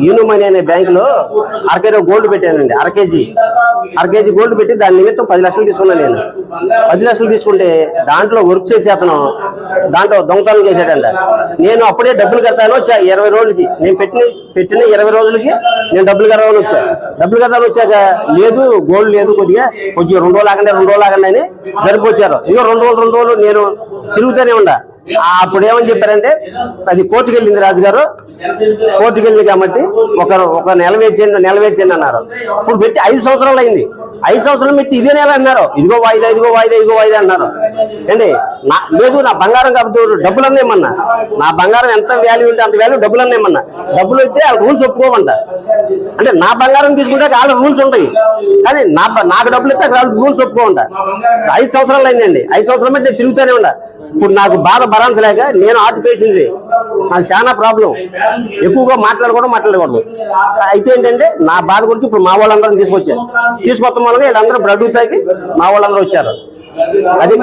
యూనిమనీ అనే బ్యాంకులో అరకేజీ గోల్డ్ పెట్టానండి. అర కేజీ గోల్డ్ పెట్టి దాని నిమిత్తం 10 లక్షలు తీసుకున్నాను. నేను 10 లక్షలు తీసుకుంటే దాంట్లో వర్క్ చేసి అతను దాంట్లో దొంగతనం చేశాడంట. నేను అప్పుడే డబ్బులు కడతాను వచ్చా 20 రోజులకి. నేను పెట్టిన 20 రోజులకి నేను డబ్బులు కడతాను వచ్చాక లేదు గోల్డ్ లేదు, కొంచెం 2 రోజులు ఆగండి అని జరిపొచ్చారు. ఇదిగో 2 రోజులు నేను తిరుగుతూనే ఉండా. అప్పుడు ఏమని చెప్పారంటే అది కోర్టుకు వెళ్ళింది, రాజుగారు కోర్టుకు వెళ్ళింది కాబట్టి ఒక నెల వెయిట్ చేయండి అన్నారు. ఇప్పుడు పెట్టి 5 సంవత్సరాలు అయింది. 5 సంవత్సరాలు పెట్టి ఇదే నెల అన్నారు. ఇదిగో వాయిదా అన్నారు అండి. లేదు నా బంగారం కాబట్టి డబ్బులు అన్నేమన్నా, నా బంగారం ఎంత వాల్యూ ఉంటే అంత వాల్యూ డబ్బులు అన్నేమన్నా. డబ్బులు అయితే ఆ రూల్స్ ఒప్పుకోమంట. అంటే నా బంగారం తీసుకుంటే వాళ్ళ రూల్స్ ఉంటాయి, కానీ నాకు డబ్బులు ఇస్తే వాళ్ళ రూల్స్ ఒప్పుకోమంట. 5 సంవత్సరాలు అయిందండి. 5 సంవత్సరాలు పెట్టి నేను తిరుగుతూనే ఉండా. ఇప్పుడు నాకు బాధ భరించలేక, నేను హార్ట్ పేషెంట్, నాకు చాలా ప్రాబ్లం, ఎక్కువగా మాట్లాడకూడదు. అయితే ఏంటంటే నా బాధ గురించి ఇప్పుడు మా వాళ్ళందరం తీసుకొచ్చారు. తీసుకొస్తాం వల్ల వీళ్ళందరూ బ్లడ్ తాగి మా వాళ్ళందరూ వచ్చారు. అది